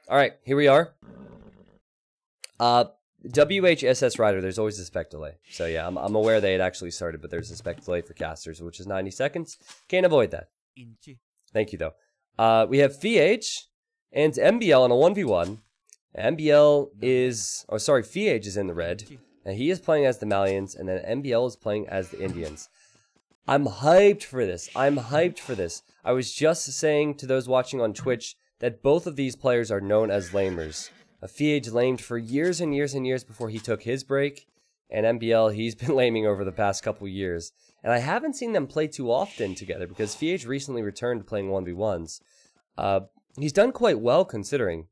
Alright, here we are. WHSS Rider, there's always a spec delay. So yeah, I'm aware they had actually started, but there's a spec delay for casters, which is 90 seconds. Can't avoid that. Thank you, though. We have Feage and MBL on a 1v1. MBL is... Oh, sorry, Feage is in the red. And he is playing as the Malians, and then MBL is playing as the Indians. I'm hyped for this. I'm hyped for this. I was just saying to those watching on Twitch that both of these players are known as lamers. Feage lamed for years and years and years before he took his break, and MBL, he's been laming over the past couple years. And I haven't seen them play too often together because Feage recently returned to playing 1v1s. He's done quite well considering.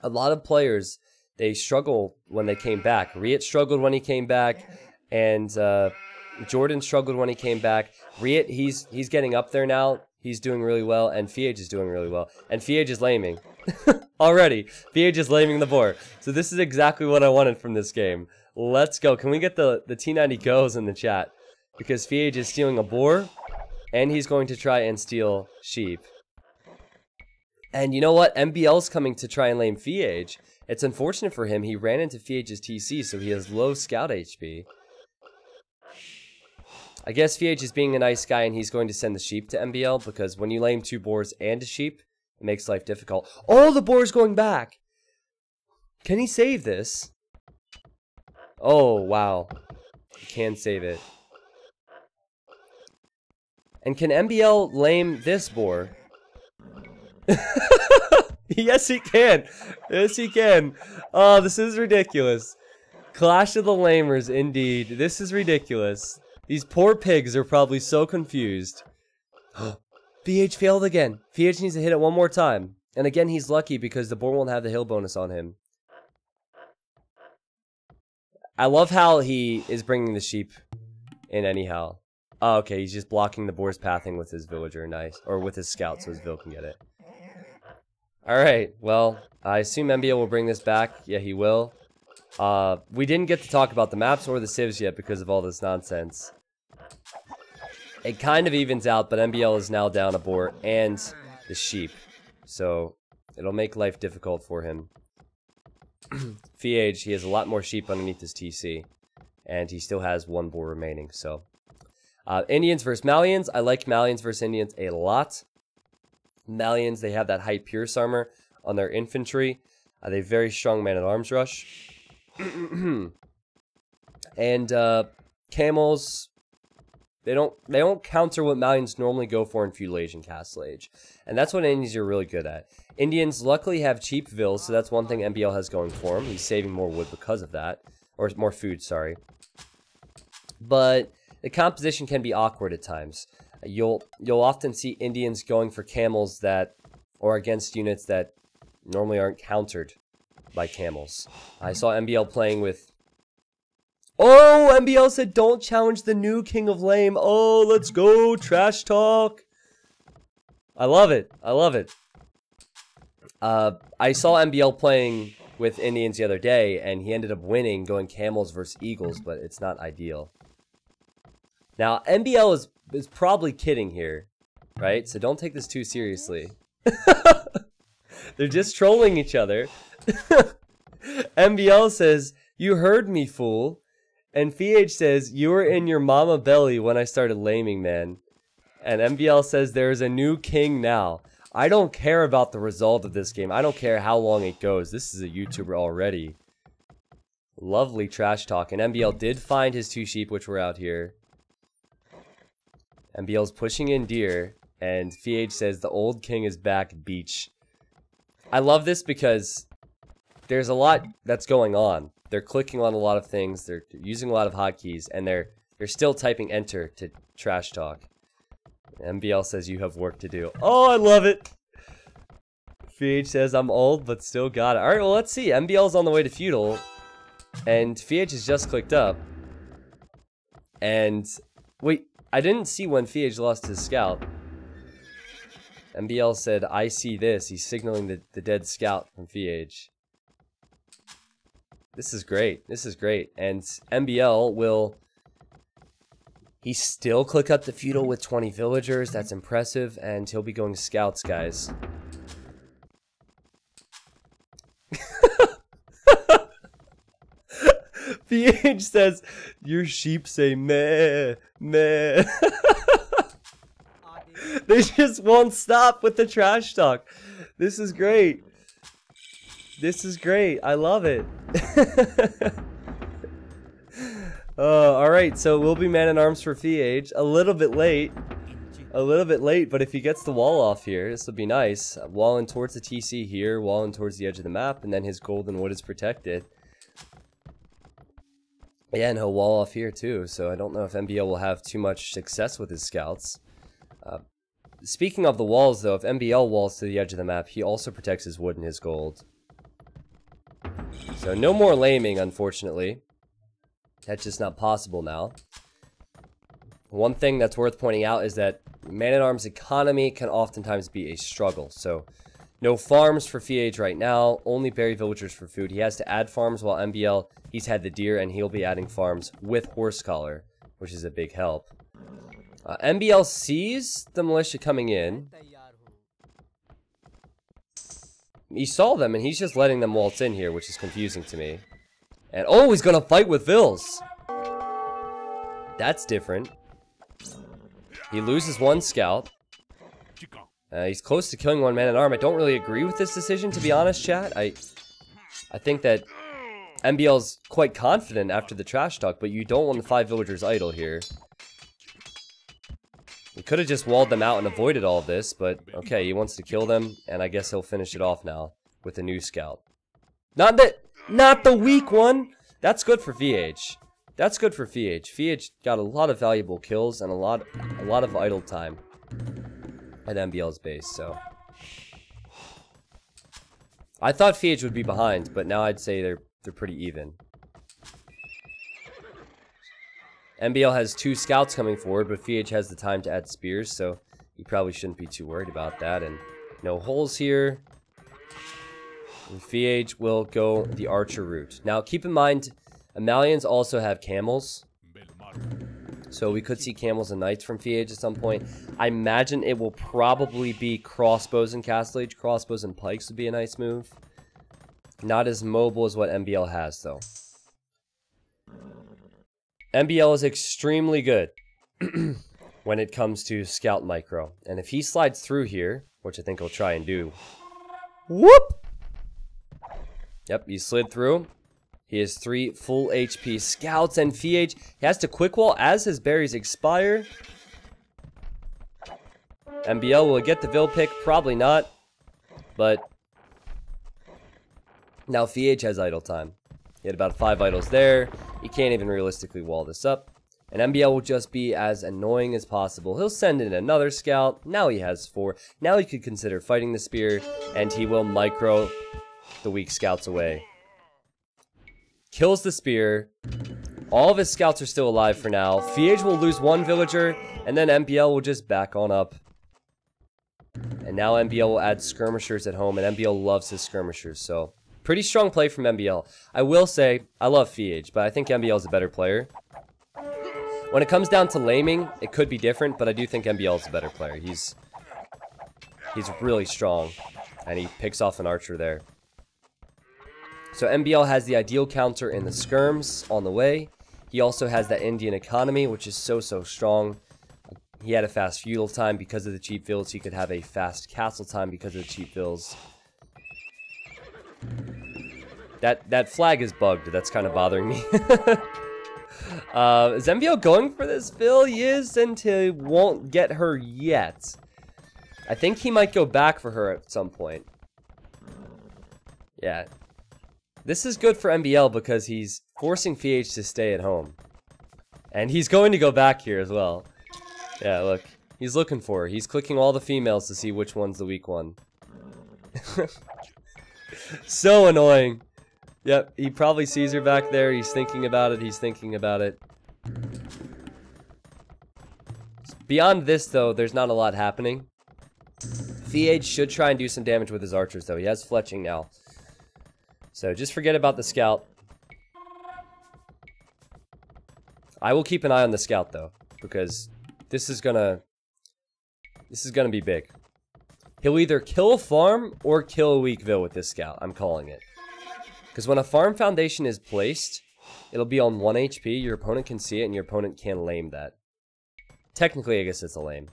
A lot of players, they struggle when they came back. Riet struggled when he came back, and Jordan struggled when he came back. Riet, he's getting up there now. He's doing really well, and Feage is doing really well. And Feage is laming. Already, Feage is laming the boar. So this is exactly what I wanted from this game. Let's go. Can we get the T90 goes in the chat? Because Feage is stealing a boar, and he's going to try and steal sheep. And you know what? MBL's coming to try and lame Feage. It's unfortunate for him. He ran into Feage's TC, so he has low scout HP. I guess Feage is being a nice guy, and he's going to send the sheep to MBL, because when you lame 2 boars and a sheep, it makes life difficult. Oh, the boar's going back! Can he save this? Oh, wow. He can save it. And can MBL lame this boar? Yes, he can. Yes, he can. Oh, this is ridiculous. Clash of the Lamers, indeed. This is ridiculous. These poor pigs are probably so confused. Feage failed again. Feage needs to hit it one more time. And again, he's lucky because the boar won't have the hill bonus on him. I love how he is bringing the sheep in anyhow. Oh, okay, he's just blocking the boar's pathing with his villager. Nice. Or with his scout so his vill can get it. Alright, well, I assume MBL will bring this back. Yeah, he will. We didn't get to talk about the maps or the civs yet because of all this nonsense. It kind of evens out, but MBL is now down a boar and the sheep. So, it'll make life difficult for him. Feage, he has a lot more sheep underneath his TC. And he still has 1 boar remaining, so... Indians versus Malians. I like Malians versus Indians a lot. Malians, they have that high pierce armor on their infantry. They have very strong man-at-arms rush. And camels, they don't counter what Malians normally go for in Feudal Age and Castle Age. And that's what Indians are really good at. Indians luckily have cheap vills, so that's one thing MBL has going for him. He's saving more wood because of that. Or more food, sorry. But the composition can be awkward at times. You'll often see Indians going for camels that, or against units that normally aren't countered by camels. I saw MBL playing with... Oh, MBL said don't challenge the new King of Lame. Oh, let's go, trash talk. I love it. I love it. I saw MBL playing with Indians the other day, and he ended up winning going camels versus eagles, but it's not ideal. Now, MBL is probably kidding here, right? So don't take this too seriously. They're just trolling each other. MBL says, "You heard me, fool." And Feage says, "You were in your mama belly when I started laming, man." And MBL says, "There is a new king now." I don't care about the result of this game. I don't care how long it goes. This is a YouTuber already. Lovely trash talk. And MBL did find his 2 sheep, which were out here. MBL's pushing in deer, and Feage says the old king is back, beach. I love this because there's a lot that's going on. They're clicking on a lot of things, they're using a lot of hotkeys, and they're still typing enter to trash talk. MBL says you have work to do. Oh, I love it! Feage says I'm old, but still got it. Alright, well, let's see. MBL's on the way to feudal, and Feage has just clicked up. And, wait, I didn't see when Feage lost his scout. MBL said, "I see this." He's signaling the dead scout from Feage. This is great. This is great. And MBL will... He still click up the feudal with 20 villagers. That's impressive. And he'll be going scouts, guys. Feage says, your sheep say meh, meh. They just won't stop with the trash talk. This is great. This is great. I love it. Alright, so we'll be man-at-arms for Feage. A little bit late. A little bit late, but if he gets the wall off here, this will be nice. Walling towards the TC here, walling towards the edge of the map, and then his golden wood is protected. Yeah, and he'll wall off here too, so I don't know if MBL will have too much success with his scouts. Speaking of the walls though, if MBL walls to the edge of the map, he also protects his wood and his gold. So no more laming, unfortunately. That's just not possible now. One thing that's worth pointing out is that man-at-arms economy can oftentimes be a struggle. So no farms for Feage right now, only berry villagers for food. He has to add farms, while MBL, he's had the deer and he'll be adding farms with horse collar, which is a big help. MBL sees the militia coming in. He saw them and he's just letting them waltz in here, which is confusing to me. And oh, he's gonna fight with Vils. That's different. He loses one scout. He's close to killing one man-at-arm. I don't really agree with this decision, to be honest, chat. I think that MBL's quite confident after the trash talk, but you don't want the 5 villagers idle here. He could have just walled them out and avoided all of this, but okay, he wants to kill them, and I guess he'll finish it off now with a new scout. Not the weak one! That's good for Feage. That's good for Feage. Feage got a lot of valuable kills and a lot of idle time at MBL's base, so. I thought Feage would be behind, but now I'd say they're pretty even. MBL has 2 scouts coming forward, but Feage has the time to add spears, so he probably shouldn't be too worried about that. And no holes here. And Feage will go the archer route. Now, keep in mind, Amalians also have camels. So we could see camels and knights from Feage at some point. I imagine it will probably be crossbows and Castle Age. Crossbows and pikes would be a nice move. Not as mobile as what MBL has, though. MBL is extremely good when it comes to scout micro. And if he slides through here, which I think he'll try and do. Whoop! Yep, he slid through. He has 3 full HP scouts, and Feage, he has to quick wall as his berries expire. MBL will get the Vil pick, probably not. But now Feage has idle time. He had about 5 idols there. He can't even realistically wall this up. And MBL will just be as annoying as possible. He'll send in another scout. Now he has 4. Now he could consider fighting the spear. And he will micro the weak scouts away. Kills the spear. All of his scouts are still alive for now. Feage will lose 1 villager. And then MBL will just back on up. And now MBL will add skirmishers at home. And MBL loves his skirmishers. So pretty strong play from MBL. I will say, I love Feage, but I think MBL is a better player. When it comes down to laming, it could be different, but I do think MBL is a better player. He's really strong, and he picks off an archer there. So MBL has the ideal counter in the skirms on the way. He also has that Indian economy, which is so strong. He had a fast feudal time because of the cheap vills. He could have a fast castle time because of the cheap vills. That flag is bugged. That's kind of bothering me. Is MBL going for this Vil? He is, and he won't get her yet. I think he might go back for her at some point. Yeah. This is good for MBL because he's forcing Feage to stay at home. And he's going to go back here as well. Yeah, look. He's looking for her. He's clicking all the females to see which one's the weak one. So annoying. Yep, he probably sees her back there. He's thinking about it. He's thinking about it. Beyond this, though, there's not a lot happening. Feage should try and do some damage with his archers, though. He has fletching now. So just forget about the scout. I will keep an eye on the scout, though, because this is gonna be big. He'll either kill a farm or kill a weak Vil with this scout. I'm calling it. Because when a farm foundation is placed, it'll be on 1 HP. Your opponent can see it, and your opponent can lame that. Technically, I guess it's a lame.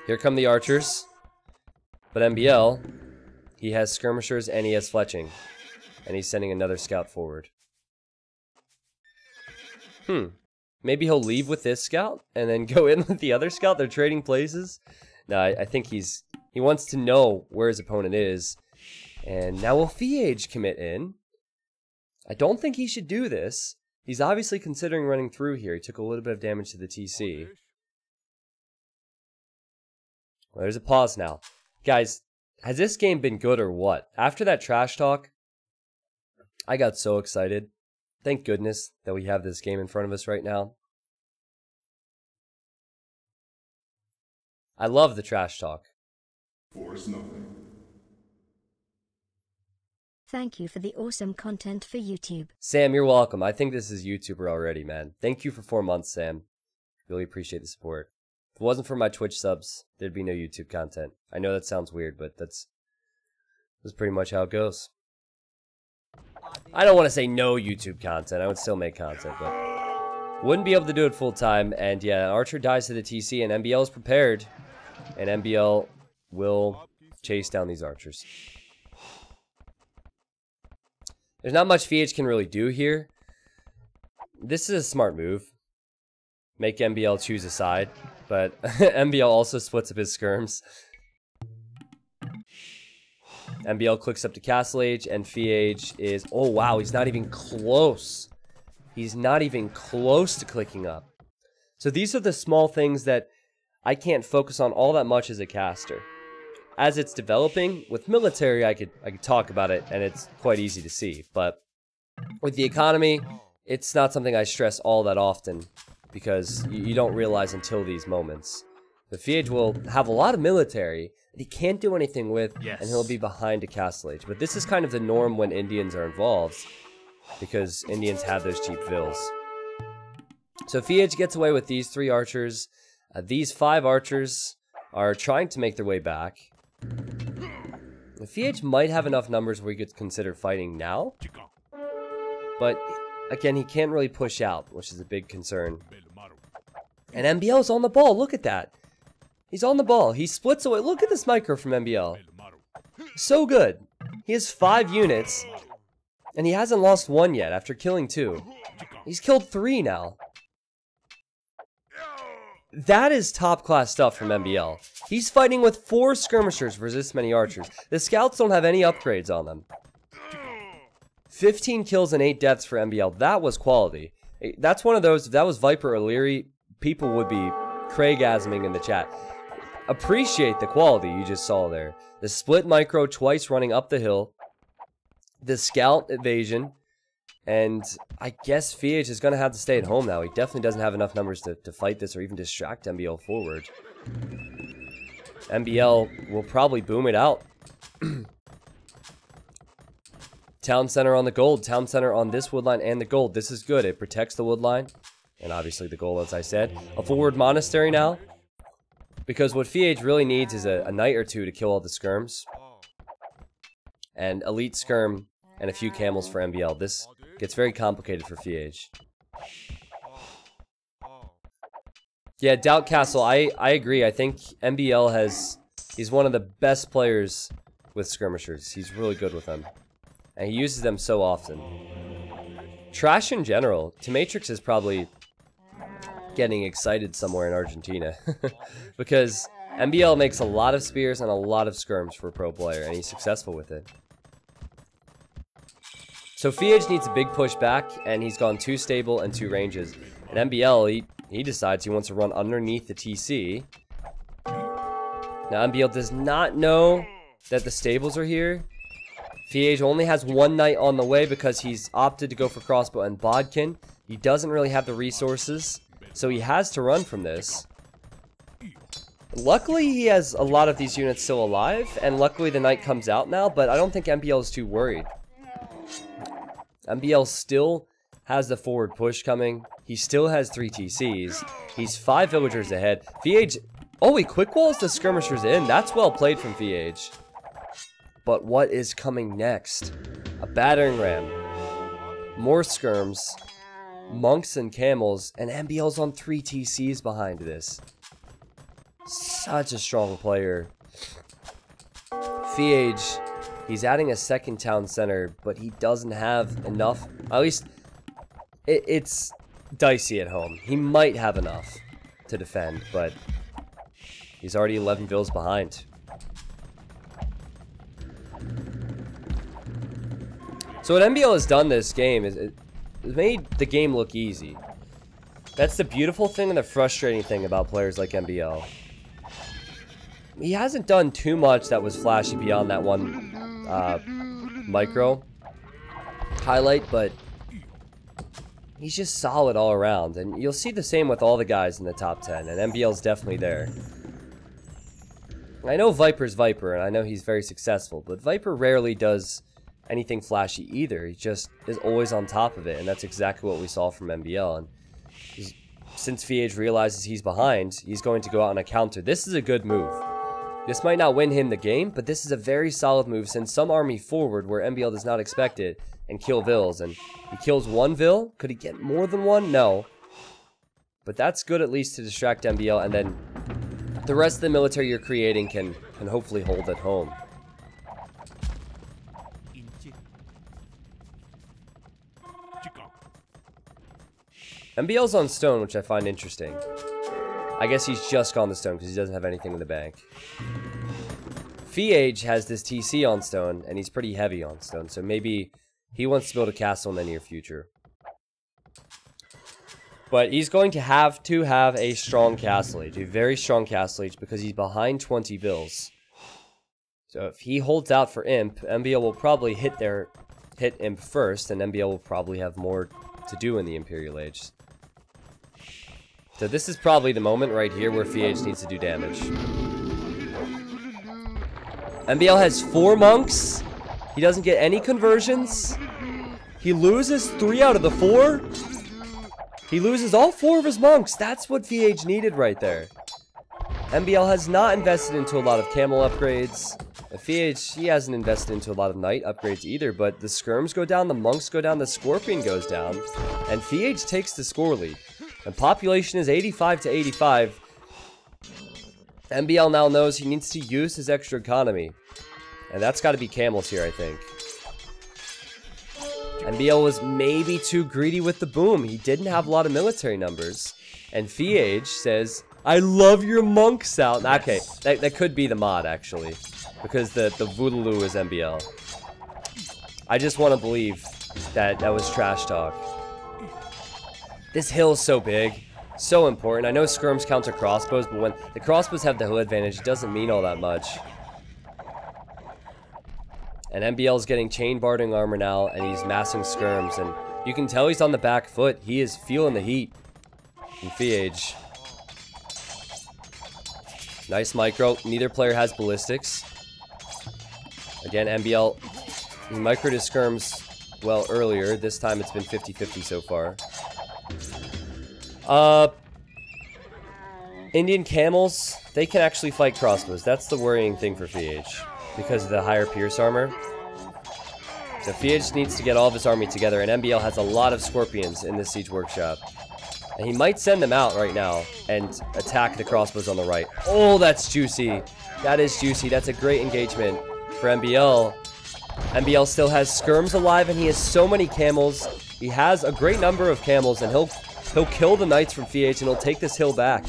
Here come the archers. But MBL, he has skirmishers and he has fletching. And he's sending another scout forward. Maybe he'll leave with this scout and then go in with the other scout. They're trading places. No, I think he wants to know where his opponent is. And now will Feage commit in? I don't think he should do this. He's obviously considering running through here. He took a little bit of damage to the TC. Well, there's a pause now. Guys, has this game been good or what? After that trash talk, I got so excited. Thank goodness that we have this game in front of us right now. I love the trash talk. Force nothing. Thank you for the awesome content for YouTube. Sam, you're welcome. I think this is YouTuber already, man. Thank you for 4 months, Sam. Really appreciate the support. If it wasn't for my Twitch subs, there'd be no YouTube content. I know that sounds weird, but that's pretty much how it goes. I don't want to say no YouTube content. I would still make content, but wouldn't be able to do it full time. And yeah, Archer dies to the TC, and MBL is prepared. And MBL will chase down these archers. There's not much Feage can really do here. This is a smart move. Make MBL choose a side. But MBL also splits up his skirms. MBL clicks up to Castle Age, and Feage is... Oh, wow, he's not even close. He's not even close to clicking up. So these are the small things that I can't focus on all that much as a caster. As it's developing, with military, I could talk about it, and it's quite easy to see. But with the economy, it's not something I stress all that often, because you don't realize until these moments. The Feage will have a lot of military that he can't do anything with, and he'll be behind a Castle Age. But this is kind of the norm when Indians are involved, because Indians have those cheap vills. So Feage gets away with these 3 archers. These 5 archers are trying to make their way back. Feage might have enough numbers where he could consider fighting now. But again, he can't really push out, which is a big concern. And MBL's on the ball. Look at that. He's on the ball. He splits away. Look at this micro from MBL. So good. He has 5 units. And he hasn't lost 1 yet after killing 2. He's killed 3 now. That is top class stuff from MBL. He's fighting with 4 skirmishers versus this many archers. The scouts don't have any upgrades on them. 15 kills and 8 deaths for MBL. That was quality. That's one of those, if that was Viper or Leary, people would be Craigasming in the chat. Appreciate the quality you just saw there. The split micro twice running up the hill. The scout evasion. And I guess Feage is going to have to stay at home now. He definitely doesn't have enough numbers to fight this or even distract MBL forward. MBL will probably boom it out. Town center on the gold. Town center on this woodline and the gold. This is good. It protects the woodline. And obviously the gold, as I said. A forward monastery now. Because what Feage really needs is a knight or 2 to kill all the skirms. And elite skirm and a few camels for MBL. This gets very complicated for Feage. Yeah, Doubt Castle, I agree. I think MBL he's one of the best players with skirmishers. He's really good with them. And he uses them so often. Trash in general, Matrix is probably getting excited somewhere in Argentina. Because MBL makes a lot of spears and a lot of skirms for a pro player, and he's successful with it. So Feage needs a big push back, and he's gone 2 stable and 2 ranges. And MBL, he decides he wants to run underneath the TC. Now MBL does not know that the stables are here. Feage only has 1 knight on the way because he's opted to go for crossbow and bodkin. He doesn't really have the resources, so he has to run from this. Luckily, he has a lot of these units still alive, and luckily the knight comes out now, but I don't think MBL is too worried. MBL still has the forward push coming. He still has 3 TCs. He's 5 villagers ahead. Feage, oh, he quick walls the skirmishers in. That's well played from Feage. But what is coming next? A battering ram, more skirms, monks and camels, and MBL's on 3 TCs behind this. Such a strong player. Feage, he's adding a second town center, but he doesn't have enough. At least, it's dicey at home. He might have enough to defend, but he's already 11 vills behind. So what MBL has done this game is it made the game look easy. That's the beautiful thing and the frustrating thing about players like MBL. He hasn't done too much that was flashy beyond that one micro highlight, but he's just solid all around. And you'll see the same with all the guys in the top 10, and MBL's definitely there. I know Viper's Viper, and I know he's very successful, but Viper rarely does anything flashy either. He just is always on top of it, and that's exactly what we saw from MBL. And since Feage realizes he's behind, he's going to go out on a counter. This is a good move. This might not win him the game, but this is a very solid move. Send some army forward where MBL does not expect it and kill vills. And he kills 1 vill. Could he get more than 1? No. But that's good at least to distract MBL, and then the rest of the military you're creating can hopefully hold at home. MBL's on stone, which I find interesting. I guess he's just gone to stone because he doesn't have anything in the bank. Feage has this TC on stone, and he's pretty heavy on stone, so maybe he wants to build a castle in the near future. But he's going to have a strong castle age, a very strong castle age, because he's behind 20 vills. So if he holds out for Imp, MBL will probably hit Imp first, and MBL will probably have more to do in the Imperial Age. So this is probably the moment right here where Feage needs to do damage. MBL has 4 monks. He doesn't get any conversions. He loses 3 out of the 4. He loses all 4 of his monks. That's what Feage needed right there. MBL has not invested into a lot of camel upgrades. Feage, he hasn't invested into a lot of knight upgrades either, but the skirms go down, the monks go down, the scorpion goes down, and Feage takes the score lead. And population is 85 to 85. MBL now knows he needs to use his extra economy. And that's got to be camels here, I think. MBL was maybe too greedy with the boom. He didn't have a lot of military numbers. And Feage says, I love your monks out. Okay, that could be the mod, actually. Because the Voodaloo is MBL. I just want to believe that was trash talk. This hill is so big. So important. I know skirms counter crossbows, but when the crossbows have the hill advantage, it doesn't mean all that much. And MBL is getting chain barding armor now, and he's massing skirms. And you can tell he's on the back foot. He is feeling the heat. And Feage. Nice micro. Neither player has ballistics. Again, MBL, he microed his skirms well earlier. This time it's been 50-50 so far. Indian camels, they can actually fight crossbows. That's the worrying thing for Feage, because of the higher pierce armor. So Feage needs to get all of his army together, and MBL has a lot of scorpions in this siege workshop. And he might send them out right now and attack the crossbows on the right. Oh, that's juicy. That is juicy. That's a great engagement for MBL. MBL still has skirms alive, and he has so many camels. He has a great number of camels, and he'll kill the knights from Feage, and he'll take this hill back.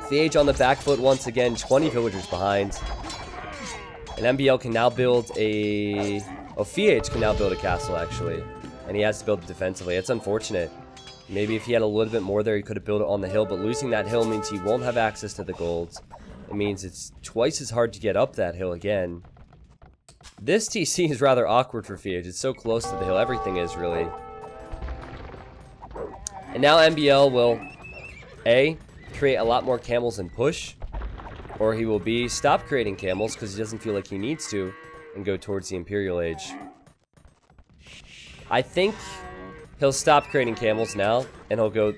Feage on the back foot once again, 20 villagers behind. And MBL can now build a... Oh, Feage can now build a castle, actually. And he has to build it defensively. It's unfortunate. Maybe if he had a little bit more there, he could have built it on the hill, but losing that hill means he won't have access to the gold. It means it's twice as hard to get up that hill again. This TC is rather awkward for Feage. It's so close to the hill. Everything is, really. And now MBL will, A, create a lot more camels and push, or he will B, stop creating camels because he doesn't feel like he needs to, and go towards the Imperial Age. I think he'll stop creating camels now, and he'll go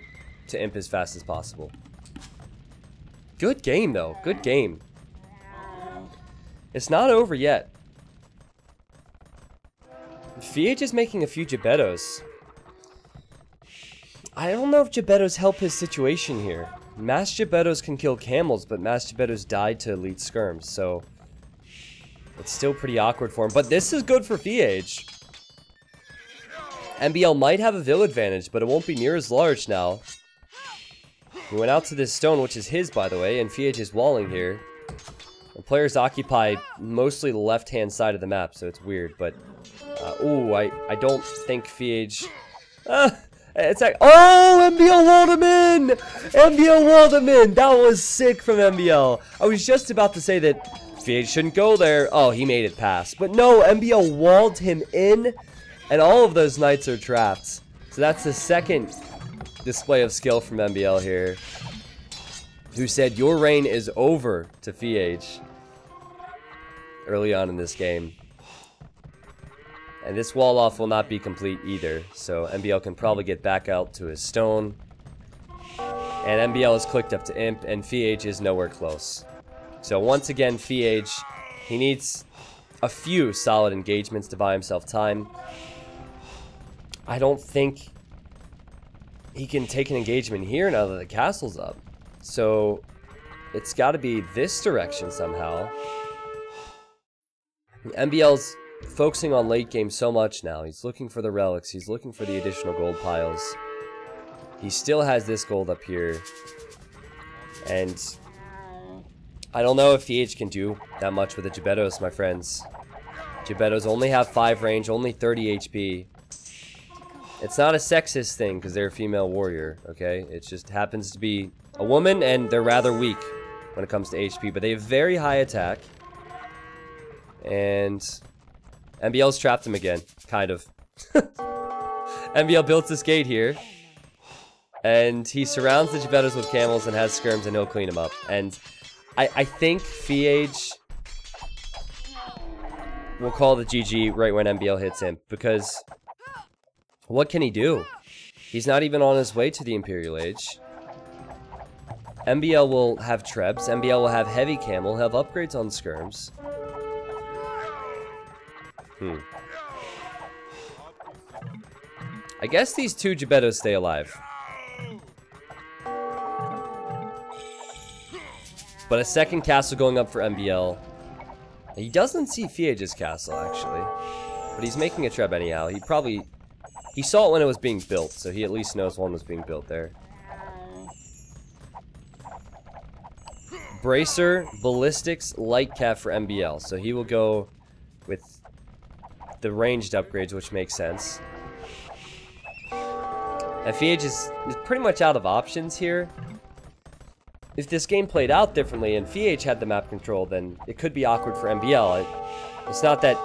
to Imp as fast as possible. Good game, though. Good game. It's not over yet. Feage is making a few Gebettos. I don't know if Gebettos help his situation here. Mass Gebettos can kill camels, but Mass Gebettos died to elite skirms, so it's still pretty awkward for him. But this is good for Feage. MBL might have a vill advantage, but it won't be near as large now. He went out to this stone, which is his, by the way, and Feage is walling here. The players occupy mostly the left-hand side of the map, so it's weird, but... ooh, I don't think Feage... it's like... Oh, MBL walled him in! MBL walled him in! That was sick from MBL. I was just about to say that Feage shouldn't go there. Oh, he made it pass. But no, MBL walled him in, and all of those knights are trapped. So that's the second display of skill from MBL here, who said, your reign is over to Feage early on in this game. And this wall off will not be complete either, so MBL can probably get back out to his stone. And MBL is clicked up to Imp, and Feage is nowhere close. So once again, Feage, he needs a few solid engagements to buy himself time. I don't think he can take an engagement here now that the castle's up. So it's got to be this direction somehow. MBL's focusing on late game so much now. He's looking for the relics. He's looking for the additional gold piles. He still has this gold up here. And I don't know if Feage can do that much with the Gebettos, my friends. Gebettos only have 5 range, only 30 HP. It's not a sexist thing because they're a female warrior, okay? It just happens to be a woman, and they're rather weak when it comes to HP, but they have very high attack. And MBL's trapped him again, kind of. MBL built this gate here, and he surrounds the Gebettos with camels and has skirms, and he'll clean them up. And I think Feage will call the GG right when MBL hits him, because what can he do? He's not even on his way to the Imperial Age. MBL will have trebs, MBL will have heavy camel, he'll have upgrades on skirms. I guess these 2 Gebettos stay alive. But a second castle going up for MBL. He doesn't see Feage's castle, actually. But he's making a treb anyhow. He saw it when it was being built, so he at least knows one was being built there. Bracer, Ballistics, Light Cap for MBL. So he will go with the ranged upgrades, which makes sense. And Feage is pretty much out of options here. If this game played out differently and Feage had the map control, then it could be awkward for MBL. It's not that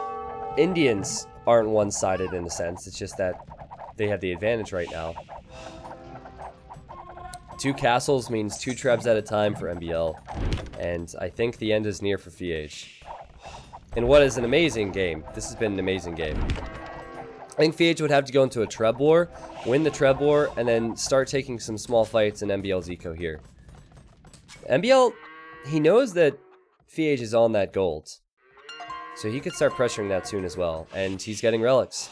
Indians aren't one-sided in a sense, it's just that they have the advantage right now. 2 castles means 2 trebs at a time for MBL, and I think the end is near for Feage. In what is an amazing game. This has been an amazing game. I think Feage would have to go into a treb war, win the treb war, and then start taking some small fights in MBL's eco here. MBL, he knows that Feage is on that gold, so he could start pressuring that soon as well, and he's getting relics.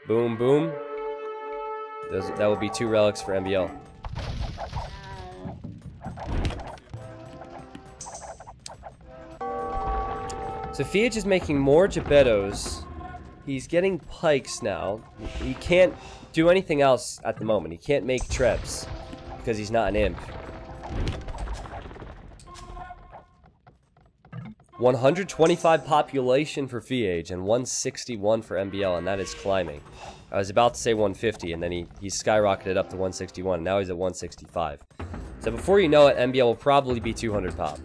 Boom, boom. That would be 2 relics for MBL. So Feage is making more Gebettos. He's getting pikes now. He can't do anything else at the moment. He can't make trebs because he's not an imp. 125 population for Feage and 161 for MBL, and that is climbing. I was about to say 150, and then he skyrocketed up to 161. And now he's at 165. So before you know it, MBL will probably be 200 pop.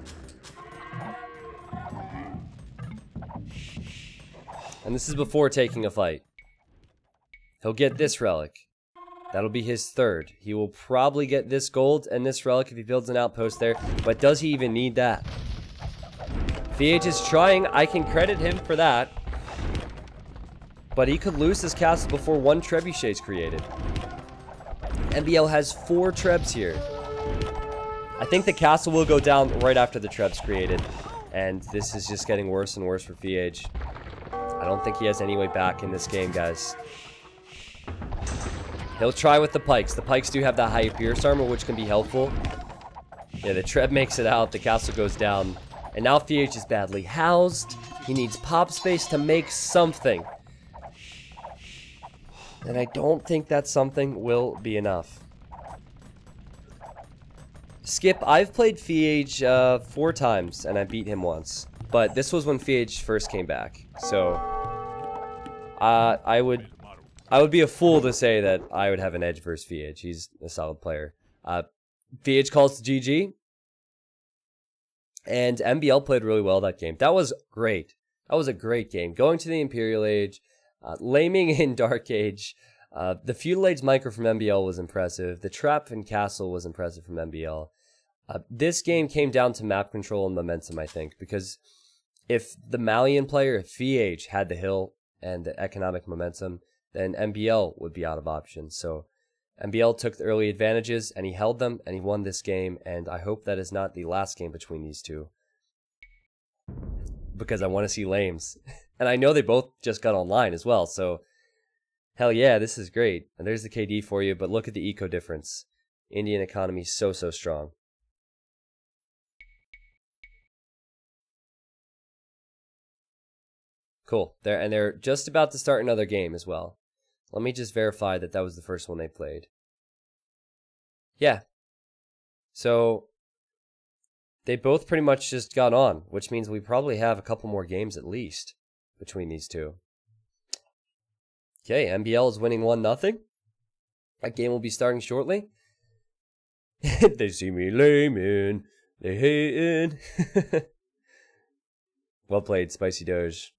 And this is before taking a fight. He'll get this relic. That'll be his 3rd. He will probably get this gold and this relic if he builds an outpost there. But does he even need that? Feage is trying. I can credit him for that. But he could lose his castle before 1 trebuchet is created. MBL has 4 trebs here. I think the castle will go down right after the treb's created. And this is just getting worse and worse for Feage. I don't think he has any way back in this game, guys. He'll try with the pikes. The pikes do have that high pierce armor, which can be helpful. Yeah, the Treb makes it out. The castle goes down. And now Feage is badly housed. He needs pop space to make something. And I don't think that something will be enough. Skip, I've played Feage 4 times, and I beat him once. But this was when Feage first came back. So, I would be a fool to say that I would have an edge versus Feage. He's a solid player. Feage calls to GG. And MBL played really well that game. That was great. That was a great game. Going to the Imperial Age, laming in Dark Age. The Feudal Age micro from MBL was impressive. The Trap and Castle was impressive from MBL. This game came down to map control and momentum, I think, because if the Malian player, if Feage, had the hill and the economic momentum, then MBL would be out of options. So MBL took the early advantages, and he held them, and he won this game, and I hope that is not the last game between these two, because I want to see lames. And I know they both just got online as well, so hell yeah, this is great. And there's the KD for you, but look at the eco difference. Indian economy so strong. Cool. They're just about to start another game as well. Let me just verify that that was the first one they played. Yeah. So they both pretty much just got on, which means we probably have a couple more games at least between these two. Okay, MBL is winning 1-0. That game will be starting shortly. They see me laming. They hating. Well played, Spicy Doge.